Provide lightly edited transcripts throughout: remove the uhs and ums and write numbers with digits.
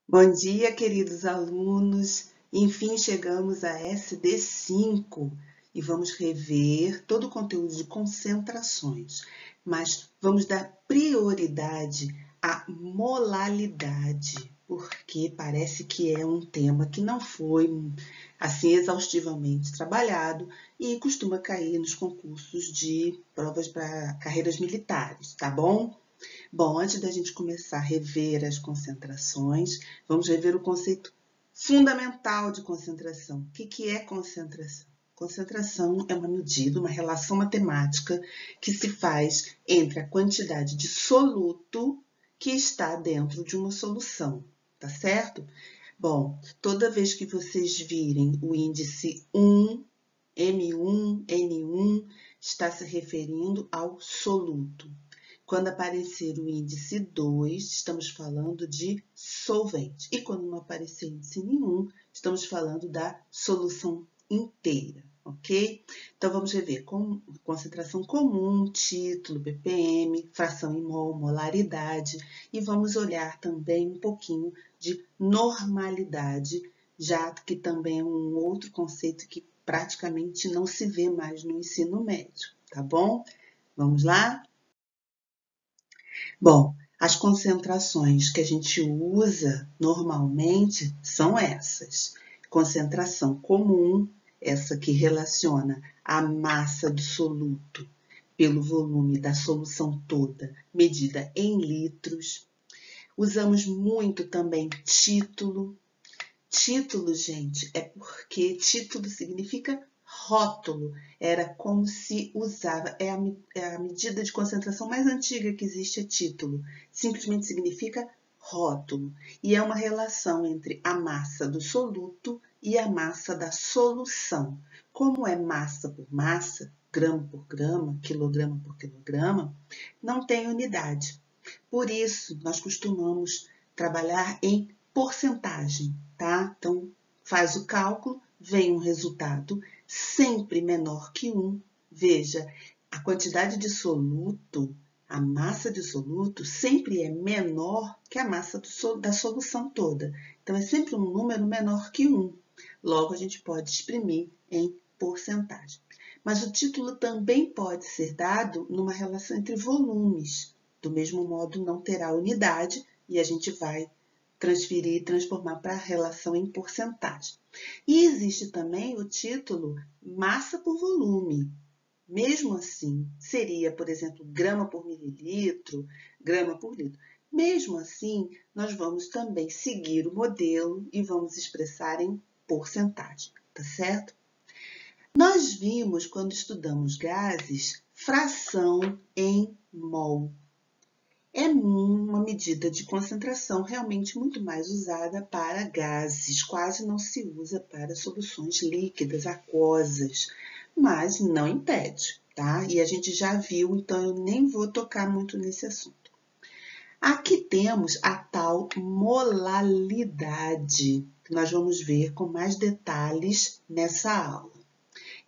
Bom dia, queridos alunos. Enfim, chegamos a SD5 e vamos rever todo o conteúdo de concentrações, mas vamos dar prioridade à molalidade, porque parece que é um tema que não foi assim exaustivamente trabalhado e costuma cair nos concursos de provas para carreiras militares, tá bom? Bom, antes da gente começar a rever as concentrações, vamos rever o conceito fundamental de concentração. O que é concentração? Concentração é uma medida, uma relação matemática que se faz entre a quantidade de soluto que está dentro de uma solução, tá certo? Bom, toda vez que vocês virem o índice 1, M1, N1, está se referindo ao soluto. Quando aparecer o índice 2, estamos falando de solvente. E quando não aparecer índice nenhum, estamos falando da solução inteira, ok? Então, vamos rever com concentração comum, título, ppm, fração em mol, molaridade. E vamos olhar também um pouquinho de normalidade, já que também é um outro conceito que praticamente não se vê mais no ensino médio, tá bom? Vamos lá? Bom, as concentrações que a gente usa normalmente são essas. Concentração comum, essa que relaciona a massa do soluto pelo volume da solução toda, medida em litros. Usamos muito também título. Título, gente, é porque título significa rótulo. Era como se usava, é a medida de concentração mais antiga que existe, é título. Simplesmente significa rótulo. E é uma relação entre a massa do soluto e a massa da solução. Como é massa por massa, grama por grama, quilograma por quilograma, não tem unidade. Por isso, nós costumamos trabalhar em porcentagem, tá? Então, faz o cálculo, vem um resultado sempre menor que 1. Veja, a quantidade de soluto, a massa de soluto, sempre é menor que a massa da solução toda. Então, é sempre um número menor que 1. Logo, a gente pode exprimir em porcentagem. Mas o título também pode ser dado numa relação entre volumes. Do mesmo modo, não terá unidade e a gente vai transferir e transformar para a relação em porcentagem. E existe também o título massa por volume. Mesmo assim, seria, por exemplo, grama por mililitro, grama por litro. Mesmo assim, nós vamos também seguir o modelo e vamos expressar em porcentagem, tá certo? Nós vimos, quando estudamos gases, fração em mol. É uma medida de concentração realmente muito mais usada para gases, quase não se usa para soluções líquidas, aquosas, mas não impede, tá? E a gente já viu, então eu nem vou tocar muito nesse assunto. Aqui temos a tal molalidade, que nós vamos ver com mais detalhes nessa aula.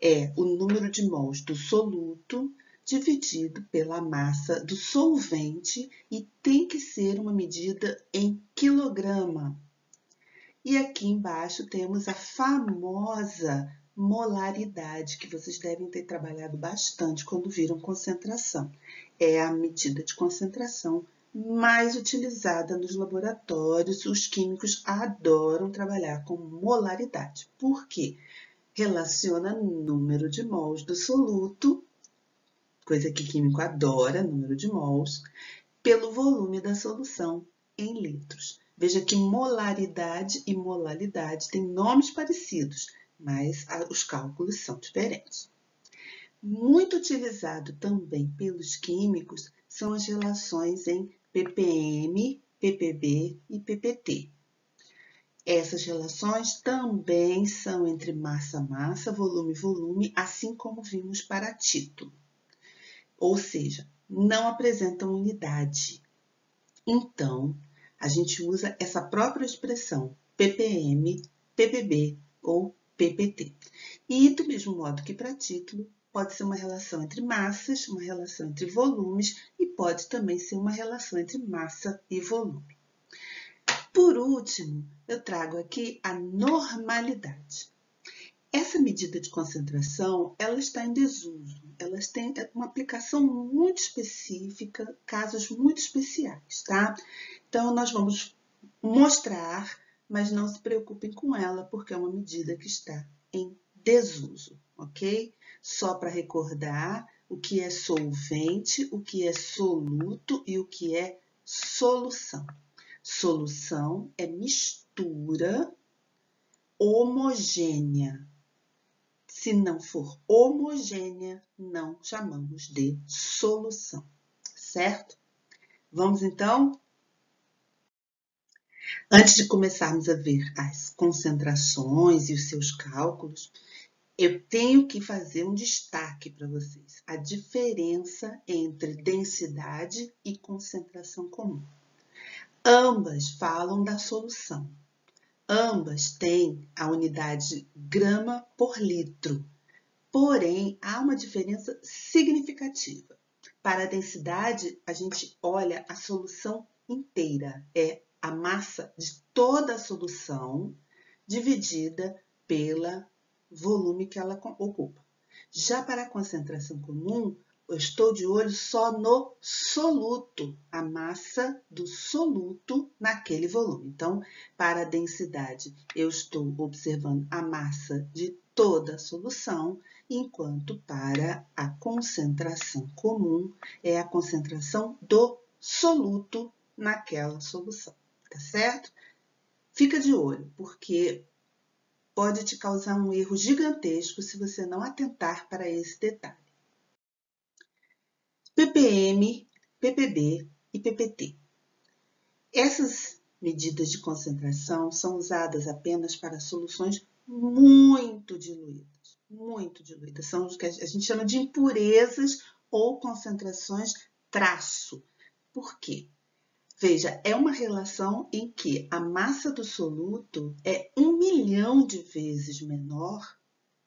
É o número de mols do soluto dividido pela massa do solvente e tem que ser uma medida em quilograma. E aqui embaixo temos a famosa molaridade, que vocês devem ter trabalhado bastante quando viram concentração. É a medida de concentração mais utilizada nos laboratórios. Os químicos adoram trabalhar com molaridade. Por quê? Relaciona número de mols do soluto, coisa que químico adora, número de mols, pelo volume da solução em litros. Veja que molaridade e molalidade têm nomes parecidos, mas os cálculos são diferentes. Muito utilizado também pelos químicos são as relações em ppm, ppb e ppt. Essas relações também são entre massa-massa, volume-volume, assim como vimos para título. Ou seja, não apresentam unidade. Então, a gente usa essa própria expressão ppm, ppb ou ppt. E do mesmo modo que para título, pode ser uma relação entre massas, uma relação entre volumes e pode também ser uma relação entre massa e volume. por último, eu trago aqui a normalidade. Essa medida de concentração, ela está em desuso. Elas têm uma aplicação muito específica, casos muito especiais, tá? Então, nós vamos mostrar, mas não se preocupem com ela, porque é uma medida que está em desuso, ok? Só para recordar o que é solvente, o que é soluto e o que é solução. Solução é mistura homogênea. Se não for homogênea, não chamamos de solução, certo? Vamos então? Antes de começarmos a ver as concentrações e os seus cálculos, eu tenho que fazer um destaque para vocês. A diferença entre densidade e concentração comum. Ambas falam da solução. Ambas têm a unidade grama por litro. Porém, há uma diferença significativa. Para a densidade, a gente olha a solução inteira. É a massa de toda a solução dividida pelo volume que ela ocupa. Já para a concentração comum, eu estou de olho só no soluto, a massa do soluto naquele volume. Então, para a densidade, eu estou observando a massa de toda a solução, enquanto para a concentração comum é a concentração do soluto naquela solução, tá certo? Fica de olho, porque pode te causar um erro gigantesco se você não atentar para esse detalhe. ppm, ppb e ppt. Essas medidas de concentração são usadas apenas para soluções muito diluídas, muito diluídas. São os que a gente chama de impurezas ou concentrações traço. Por quê? Veja, é uma relação em que a massa do soluto é 1 milhão de vezes menor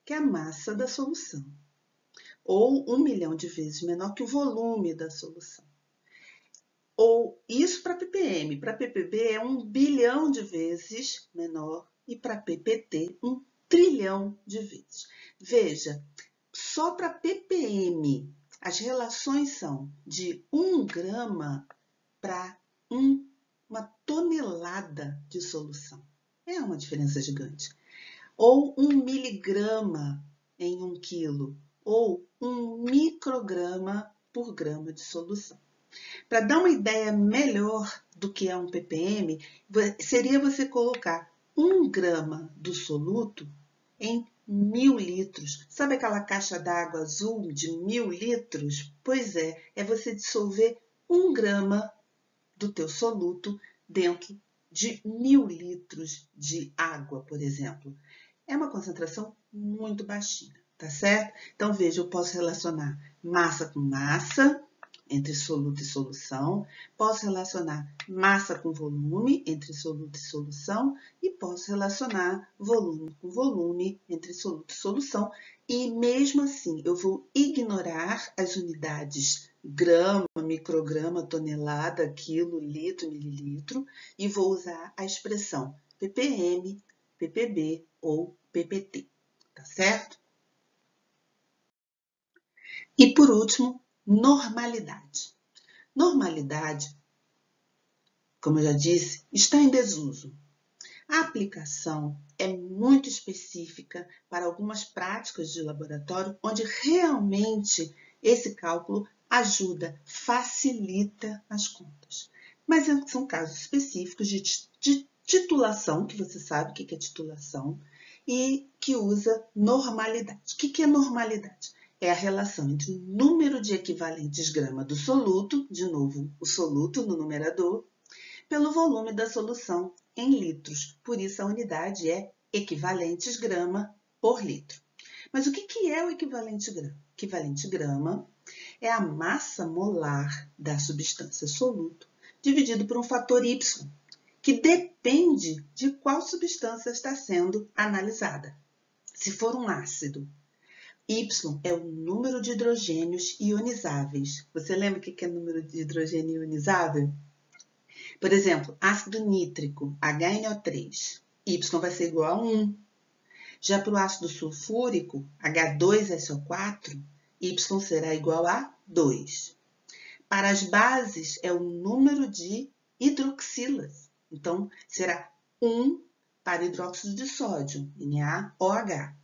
que a massa da solução, ou 1 milhão de vezes menor que o volume da solução. Ou isso para ppm, para ppb é 1 bilhão de vezes menor e para ppt 1 trilhão de vezes. Veja, só para ppm as relações são de 1 grama para uma tonelada de solução. É uma diferença gigante. Ou 1 miligrama em 1 quilo, ou 1 micrograma por grama de solução. Para dar uma ideia melhor do que é um ppm, seria você colocar 1 grama do soluto em 1000 litros. Sabe aquela caixa d'água azul de 1000 litros? Pois é você dissolver 1 grama do teu soluto dentro de 1000 litros de água, por exemplo. É uma concentração muito baixinha, tá certo? Então, veja, eu posso relacionar massa com massa, entre soluto e solução, posso relacionar massa com volume, entre soluto e solução, e posso relacionar volume com volume, entre soluto e solução, e mesmo assim eu vou ignorar as unidades grama, micrograma, tonelada, quilo, litro, mililitro, e vou usar a expressão ppm, ppb ou ppt, tá certo? E por último, normalidade. Normalidade, como eu já disse, está em desuso. A aplicação é muito específica para algumas práticas de laboratório, onde realmente esse cálculo ajuda, facilita as contas. Mas são casos específicos de titulação, que você sabe o que é titulação, e que usa normalidade. O que é normalidade? É a relação entre o número de equivalentes grama do soluto, de novo o soluto no numerador, pelo volume da solução em litros. Por isso a unidade é equivalentes grama por litro. Mas o que é o equivalente grama? Equivalente grama é a massa molar da substância soluto dividido por um fator Y, que depende de qual substância está sendo analisada. Se for um ácido, Y é o número de hidrogênios ionizáveis. Você lembra o que é número de hidrogênio ionizável? Por exemplo, ácido nítrico, HNO3, Y vai ser igual a 1. Já para o ácido sulfúrico, H2SO4, Y será igual a 2. Para as bases, é o número de hidroxilas. Então, será 1 para hidróxido de sódio, NaOH.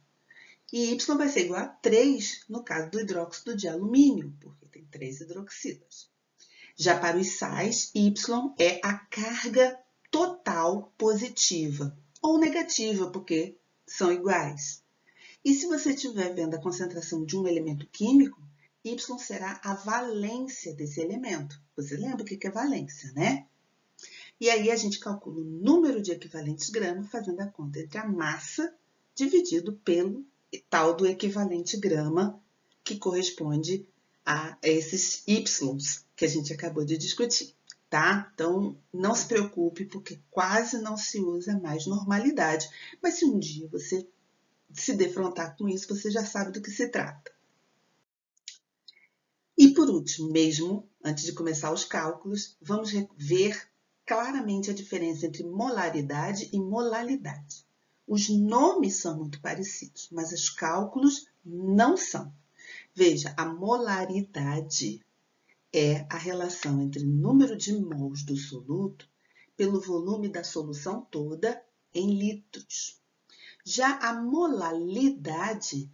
E Y vai ser igual a 3 no caso do hidróxido de alumínio, porque tem 3 hidroxilas. Já para os sais, Y é a carga total positiva ou negativa, porque são iguais. E se você estiver vendo a concentração de um elemento químico, Y será a valência desse elemento. Você lembra o que é valência, né? E aí a gente calcula o número de equivalentes grama fazendo a conta entre a massa dividido pelo tal do equivalente grama, que corresponde a esses Ys que a gente acabou de discutir, tá? Então, não se preocupe, porque quase não se usa mais normalidade. Mas se um dia você se defrontar com isso, você já sabe do que se trata. E por último, mesmo antes de começar os cálculos, vamos ver claramente a diferença entre molaridade e molalidade. Os nomes são muito parecidos, mas os cálculos não são. Veja, a molaridade é a relação entre o número de mols do soluto pelo volume da solução toda em litros. Já a molalidade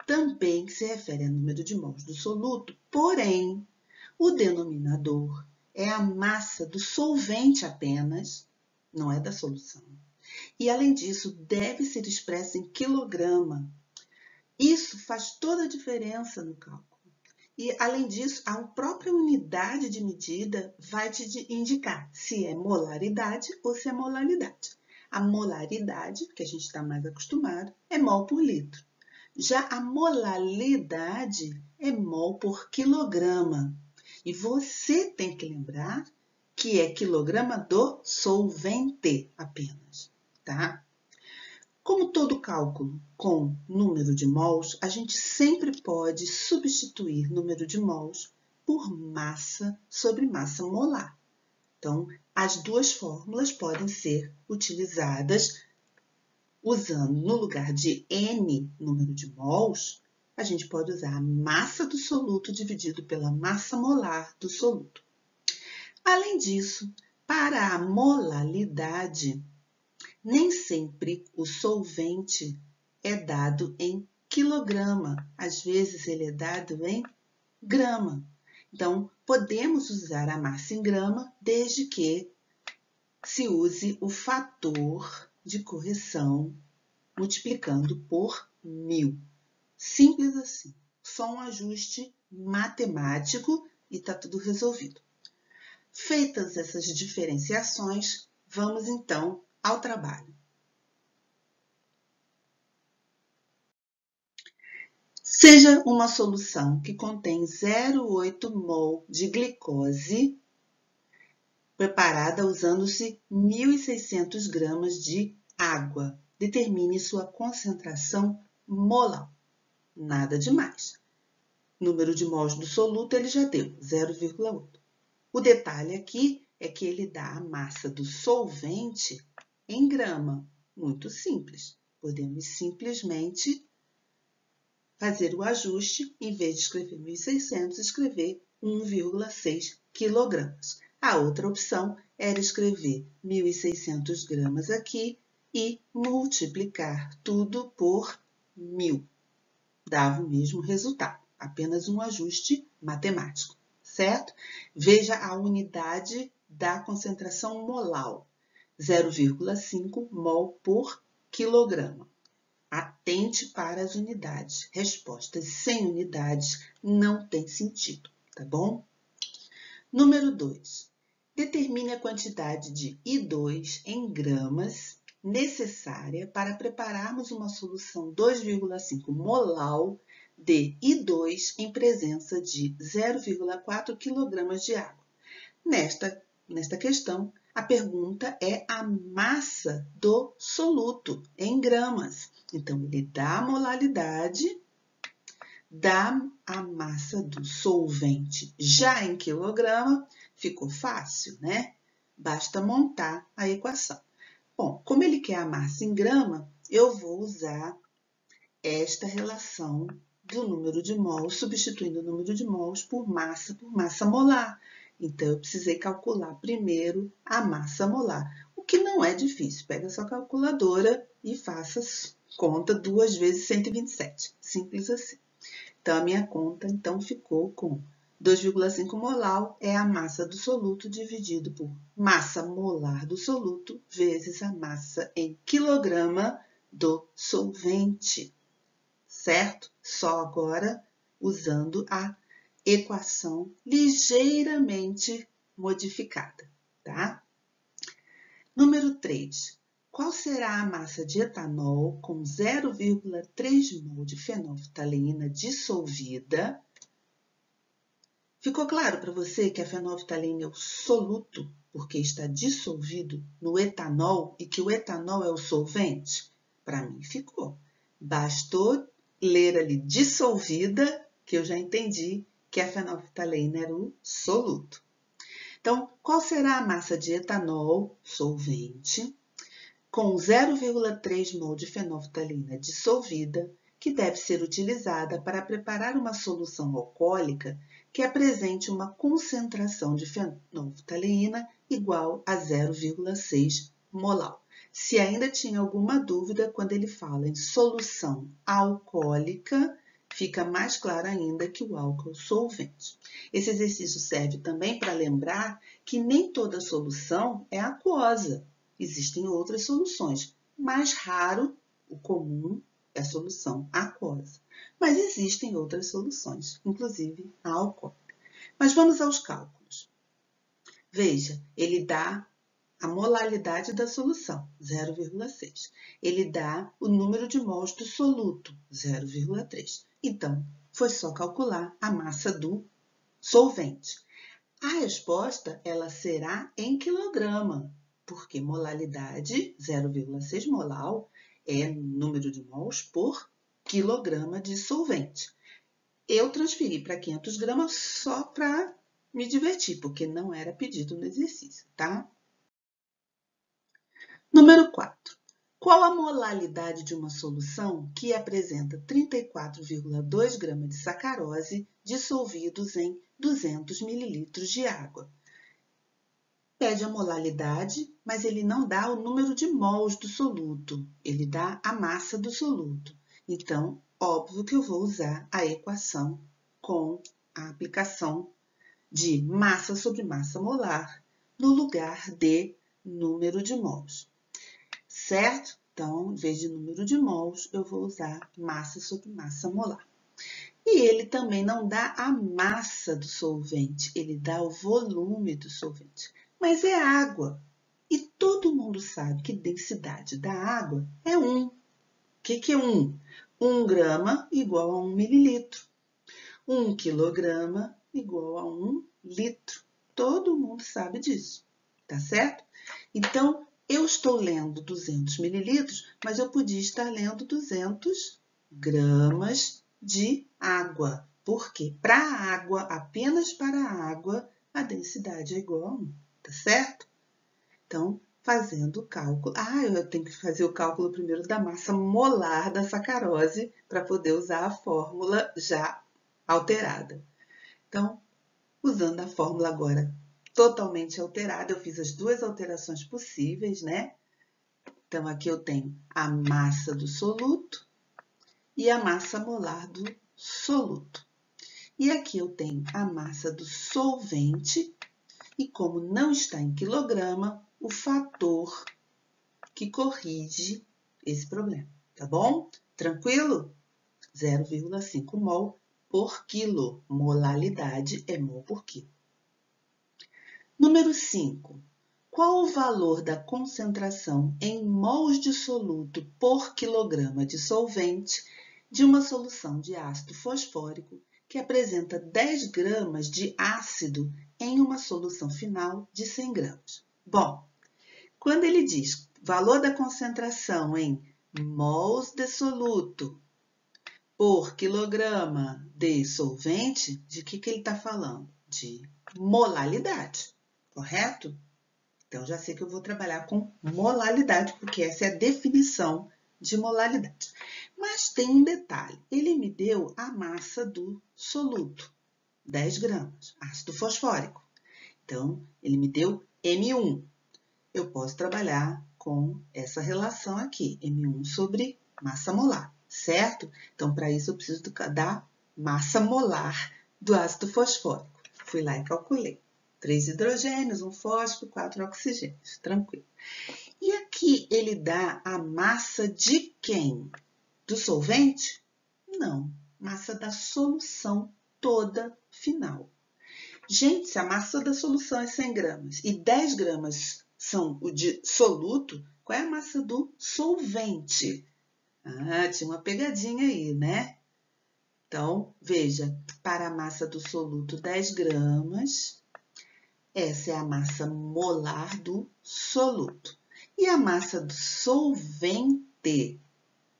também se refere ao número de mols do soluto, porém, o denominador é a massa do solvente apenas, não é da solução. E, além disso, deve ser expressa em quilograma. Isso faz toda a diferença no cálculo. E, além disso, a própria unidade de medida vai te indicar se é molaridade ou se é molalidade. A molaridade, que a gente está mais acostumado, é mol por litro. Já a molalidade é mol por quilograma. E você tem que lembrar que é quilograma do solvente apenas, tá? Como todo cálculo com número de mols, a gente sempre pode substituir número de mols por massa sobre massa molar. Então, as duas fórmulas podem ser utilizadas usando, no lugar de N número de mols, a gente pode usar a massa do soluto dividido pela massa molar do soluto. Além disso, para a molalidade, nem sempre o solvente é dado em quilograma, às vezes ele é dado em grama. Então, podemos usar a massa em grama desde que se use o fator de correção multiplicando por 1000. Simples assim. Só um ajuste matemático e está tudo resolvido. Feitas essas diferenciações, vamos então ao trabalho. Seja uma solução que contém 0,8 mol de glicose, preparada usando-se 1.600 gramas de água. Determine sua concentração molar. Nada demais. Número de mols do soluto ele já deu, 0,8. O detalhe aqui é que ele dá a massa do solvente em grama. Muito simples. Podemos simplesmente fazer o ajuste, em vez de escrever 1.600, escrever 1,6 quilogramas. A outra opção era escrever 1.600 gramas aqui e multiplicar tudo por 1000. Dava o mesmo resultado, apenas um ajuste matemático, certo? Veja a unidade da concentração molar, 0,5 mol por quilograma. Atente para as unidades. Respostas sem unidades não tem sentido, tá bom? Número 2. Determine a quantidade de I2 em gramas necessária para prepararmos uma solução 2,5 molar de I2 em presença de 0,4 kg de água. Nesta questão, a pergunta é a massa do soluto em gramas. Então, ele dá a molaridade, dá a massa do solvente já em quilograma, ficou fácil, né? Basta montar a equação. Bom, como ele quer a massa em grama, eu vou usar esta relação do número de mols, substituindo o número de mols por massa molar. Então, eu precisei calcular primeiro a massa molar, o que não é difícil. Pega a sua calculadora e faça conta 2 vezes 127. Simples assim. Então, a minha conta então ficou com 2,5 molar é a massa do soluto dividido por massa molar do soluto vezes a massa em quilograma do solvente. Certo? Só agora usando a equação ligeiramente modificada, tá? Número 3. Qual será a massa de etanol com 0,3 mol de fenolftaleína dissolvida? Ficou claro para você que a fenolftaleína é o soluto, porque está dissolvido no etanol e que o etanol é o solvente? Para mim ficou. Bastou ler ali dissolvida, que eu já entendi que a fenolftaleína era o soluto. Então, qual será a massa de etanol, solvente, com 0,3 mol de fenolftaleína dissolvida, que deve ser utilizada para preparar uma solução alcoólica que apresente uma concentração de fenolftaleína igual a 0,6 molar? Se ainda tinha alguma dúvida, quando ele fala em solução alcoólica, fica mais claro ainda que o álcool é o solvente. Esse exercício serve também para lembrar que nem toda solução é aquosa. Existem outras soluções. Mais raro, o comum, é a solução aquosa. Mas existem outras soluções, inclusive a alcoólica. Mas vamos aos cálculos. Veja, ele dá a molaridade da solução, 0,6. Ele dá o número de mols do soluto, 0,3. Então, foi só calcular a massa do solvente. A resposta ela será em quilograma, porque molaridade 0,6 molar é número de mols por quilograma de solvente. Eu transferi para 500 gramas só para me divertir, porque não era pedido no exercício, tá? Número 4. Qual a molaridade de uma solução que apresenta 34,2 gramas de sacarose dissolvidos em 200 ml de água? Pede a molaridade, mas ele não dá o número de mols do soluto, ele dá a massa do soluto. Então, óbvio que eu vou usar a equação com a aplicação de massa sobre massa molar no lugar de número de mols. Certo? Então, em vez de número de mols, eu vou usar massa sobre massa molar. E ele também não dá a massa do solvente, ele dá o volume do solvente. Mas é água. E todo mundo sabe que densidade da água é 1. O que é 1? 1 grama igual a 1 mililitro. 1 quilograma igual a 1 litro. Todo mundo sabe disso, tá certo? Então, eu estou lendo 200 mililitros, mas eu podia estar lendo 200 gramas de água. Por quê? Para a água, apenas para a água, a densidade é igual a 1, tá certo? Então, fazendo o cálculo. Eu tenho que fazer o cálculo primeiro da massa molar da sacarose para poder usar a fórmula já alterada. Então, usando a fórmula agora totalmente alterada, eu fiz as duas alterações possíveis, né? Então, aqui eu tenho a massa do soluto e a massa molar do soluto. E aqui eu tenho a massa do solvente e, como não está em quilograma, o fator que corrige esse problema, tá bom? Tranquilo? 0,5 mol por quilo. Molaridade é mol por quilo. Número 5. Qual o valor da concentração em mols de soluto por quilograma de solvente de uma solução de ácido fosfórico que apresenta 10 gramas de ácido em uma solução final de 100 gramas? Bom, quando ele diz valor da concentração em mols de soluto por quilograma de solvente, de que ele está falando? De molaridade, correto? Então, já sei que eu vou trabalhar com molalidade, porque essa é a definição de molalidade. Mas tem um detalhe, ele me deu a massa do soluto, 10 gramas, ácido fosfórico. Então, ele me deu M1. Eu posso trabalhar com essa relação aqui, M1 sobre massa molar, certo? Então, para isso, eu preciso da massa molar do ácido fosfórico. Fui lá e calculei. 3 hidrogênios, 1 fósforo, 4 oxigênios, tranquilo. E aqui ele dá a massa de quem? Do solvente? Não, massa da solução toda final. Gente, se a massa da solução é 100 gramas e 10 gramas são o de soluto, qual é a massa do solvente? Ah, tinha uma pegadinha aí, né? Então, veja, para a massa do soluto 10 gramas, essa é a massa molar do soluto. E a massa do solvente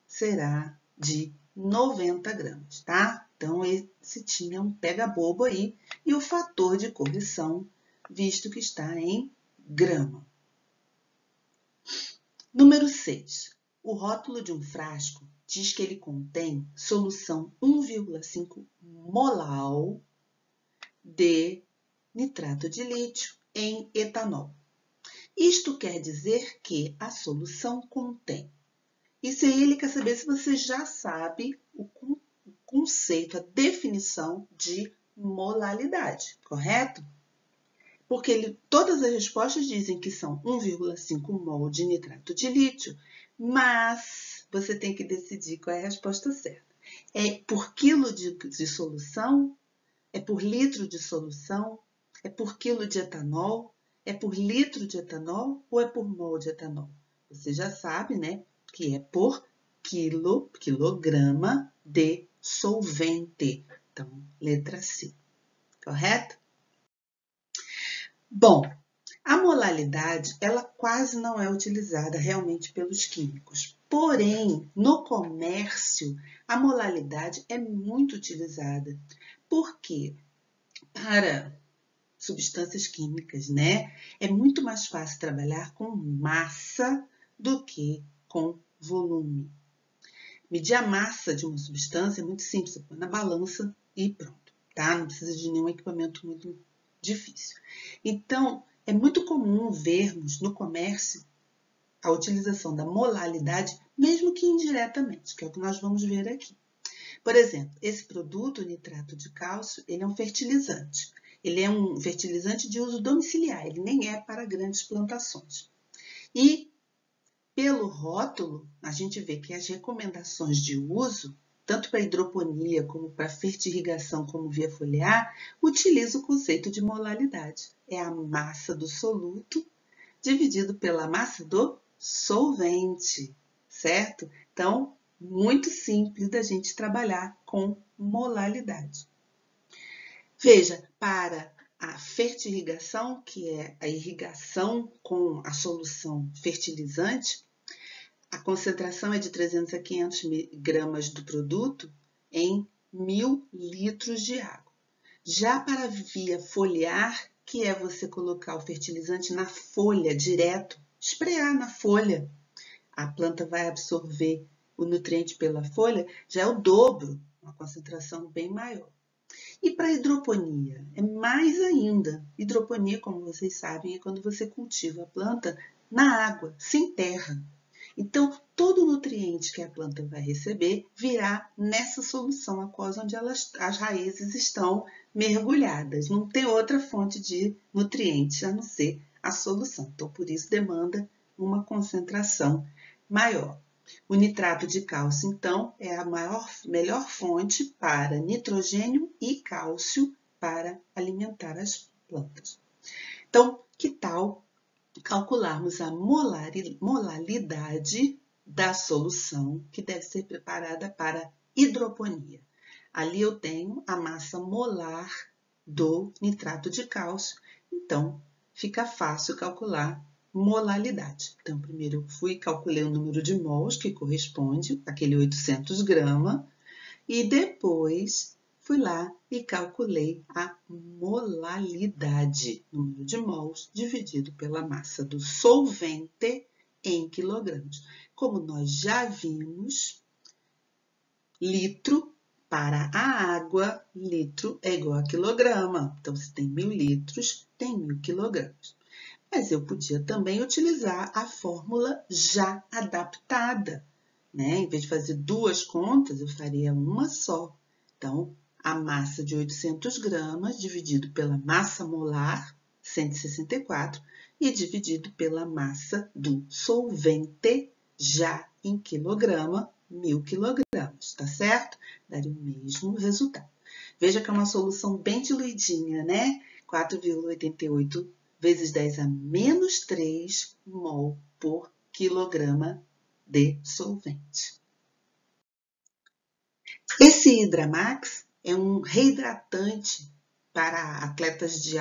será de 90 gramas, tá? Então, esse tinha um pega-bobo aí. E o fator de correção, visto que está em grama. Número 6. O rótulo de um frasco diz que ele contém solução 1,5 molal de nitrato de lítio em etanol. Isto quer dizer que a solução contém. Isso aí ele quer saber se você já sabe o conceito, a definição de molalidade, correto? Porque todas as respostas dizem que são 1,5 mol de nitrato de lítio, mas você tem que decidir qual é a resposta certa. É por quilo de solução? É por litro de solução? É por quilo de etanol? É por litro de etanol ou é por mol de etanol? Você já sabe, né, que é por quilograma de solvente. Então, letra C, correto? Bom, a molalidade, ela quase não é utilizada realmente pelos químicos. Porém, no comércio, a molalidade é muito utilizada. Por quê? Para substâncias químicas, né? É muito mais fácil trabalhar com massa do que com volume. Medir a massa de uma substância é muito simples, você põe na balança e pronto, tá? Não precisa de nenhum equipamento muito difícil. Então, é muito comum vermos no comércio a utilização da molalidade, mesmo que indiretamente, que é o que nós vamos ver aqui. Por exemplo, esse produto, o nitrato de cálcio, ele é um fertilizante. Ele é um fertilizante de uso domiciliar, ele nem é para grandes plantações. E, pelo rótulo, a gente vê que as recomendações de uso, tanto para hidroponia como para fertirrigação como via foliar, utilizam o conceito de molalidade. É a massa do soluto dividido pela massa do solvente, certo? Então, muito simples da gente trabalhar com molalidade. Veja, para a fertirrigação, que é a irrigação com a solução fertilizante, a concentração é de 300 a 500 gramas do produto em 1.000 litros de água. Já para a via foliar, que é você colocar o fertilizante na folha direto, esprear na folha, a planta vai absorver o nutriente pela folha, já é o dobro, uma concentração bem maior. E para a hidroponia, é mais ainda. Hidroponia, como vocês sabem, é quando você cultiva a planta na água, sem terra. Então, todo o nutriente que a planta vai receber virá nessa solução aquosa onde as raízes estão mergulhadas. Não tem outra fonte de nutrientes a não ser a solução. Então, por isso, demanda uma concentração maior. O nitrato de cálcio, então, é a melhor fonte para nitrogênio e cálcio para alimentar as plantas. Então, que tal calcularmos a molalidade da solução que deve ser preparada para hidroponia? Ali eu tenho a massa molar do nitrato de cálcio, então fica fácil calcular molalidade. Então, primeiro eu fui e calculei o número de mols que corresponde àquele 800 gramas e depois fui lá e calculei a molalidade, número de mols dividido pela massa do solvente em quilogramas. Como nós já vimos, litro para a água, litro é igual a quilograma. Então, se tem 1.000 litros, tem 1.000 quilogramas. Mas eu podia também utilizar a fórmula já adaptada, né? Em vez de fazer duas contas, eu faria uma só. Então, a massa de 800 gramas dividido pela massa molar, 164, e dividido pela massa do solvente, já em quilograma, 1.000 quilogramas, tá certo? Daria o mesmo resultado. Veja que é uma solução bem diluidinha, né? 4,88 vezes 10 a menos 3 mol por quilograma de solvente. Esse Hidramax é um reidratante para atletas de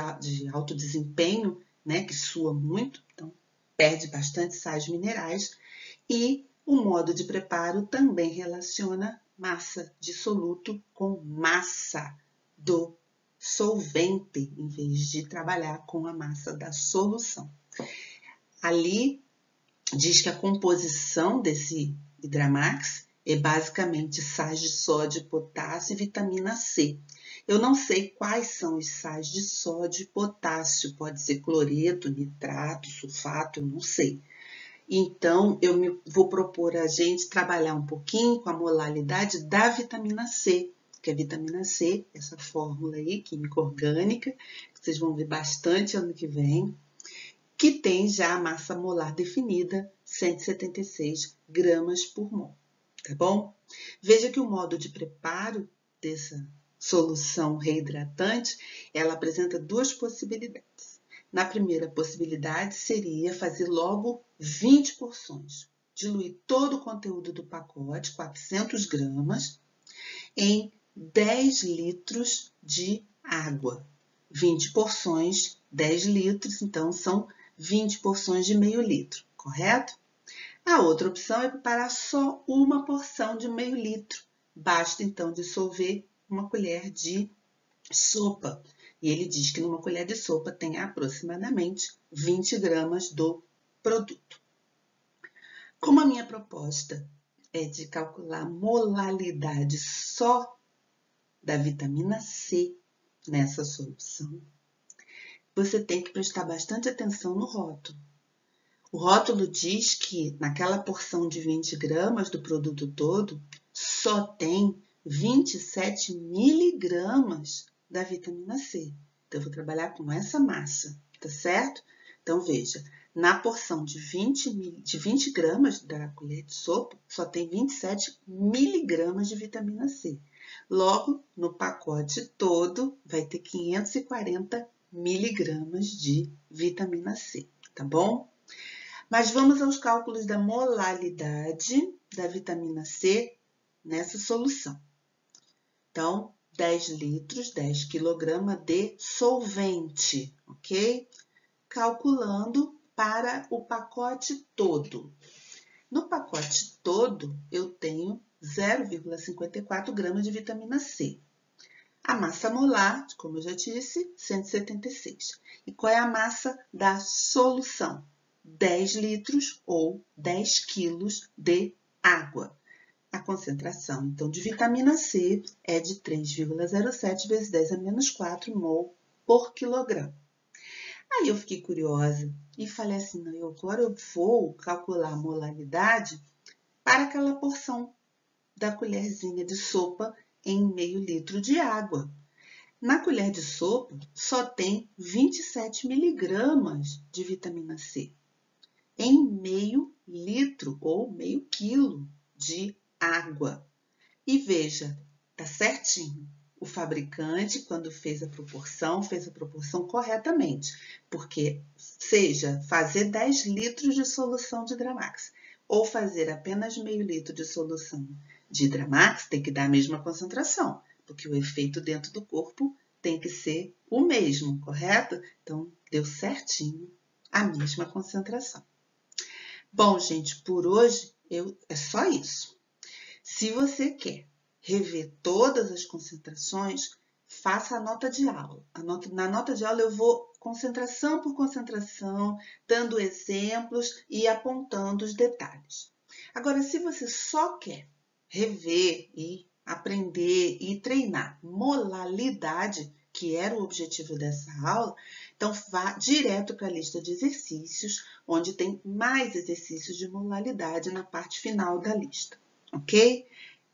alto desempenho, né, que sua muito, então perde bastante sais minerais. E o modo de preparo também relaciona massa de soluto com massa do solvente, em vez de trabalhar com a massa da solução. Ali diz que a composição desse Hidramax é basicamente sais de sódio, potássio e vitamina C. Eu não sei quais são os sais de sódio e potássio, pode ser cloreto, nitrato, sulfato, eu não sei. Então, eu vou propor a gente trabalhar um pouquinho com a molalidade da vitamina C, que a vitamina C, essa fórmula aí, química orgânica, que vocês vão ver bastante ano que vem, que tem já a massa molar definida, 176 gramas por mol, tá bom? Veja que o modo de preparo dessa solução reidratante, ela apresenta duas possibilidades. Na primeira possibilidade seria fazer logo 20 porções, diluir todo o conteúdo do pacote, 400 gramas, em 10 litros de água. 20 porções, 10 litros, então são 20 porções de meio litro, correto? A outra opção é preparar só uma porção de meio litro. Basta então dissolver uma colher de sopa. E ele diz que numa colher de sopa tem aproximadamente 20 gramas do produto. Como a minha proposta é de calcular a molalidade só da vitamina C nessa solução, você tem que prestar bastante atenção no rótulo. O rótulo diz que naquela porção de 20 gramas do produto todo, só tem 27 miligramas da vitamina C. Então, eu vou trabalhar com essa massa, tá certo? Então, veja, na porção de 20 gramas da colher de sopa, só tem 27 miligramas de vitamina C. Logo, no pacote todo, vai ter 540 miligramas de vitamina C, tá bom? Mas vamos aos cálculos da molalidade da vitamina C nessa solução. Então, 10 litros, 10 kg de solvente, ok? Calculando para o pacote todo. No pacote todo, eu tenho 0,54 gramas de vitamina C. A massa molar, como eu já disse, 176. E qual é a massa da solução? 10 litros ou 10 quilos de água. A concentração, então, de vitamina C é de 3,07 vezes 10 a menos 4 mol por quilograma. Aí eu fiquei curiosa e falei assim, não, agora eu vou calcular a molalidade para aquela porção da colherzinha de sopa em meio litro de água. Na colher de sopa só tem 27 miligramas de vitamina C em meio litro ou meio quilo de água. E veja, tá certinho. O fabricante, quando fez a proporção corretamente, porque seja fazer 10 litros de solução de Hidramax ou fazer apenas meio litro de solução de Hidramax, tem que dar a mesma concentração, porque o efeito dentro do corpo tem que ser o mesmo, correto? Então, deu certinho a mesma concentração. Bom, gente, por hoje é só isso. Se você quer rever todas as concentrações, faça a nota de aula. Na nota de aula eu vou concentração por concentração, dando exemplos e apontando os detalhes. Agora, se você só quer rever e aprender e treinar molalidade, que era o objetivo dessa aula, então vá direto para a lista de exercícios, onde tem mais exercícios de molalidade na parte final da lista, ok?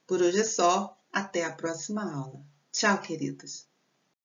Por hoje é só, até a próxima aula. Tchau, queridos!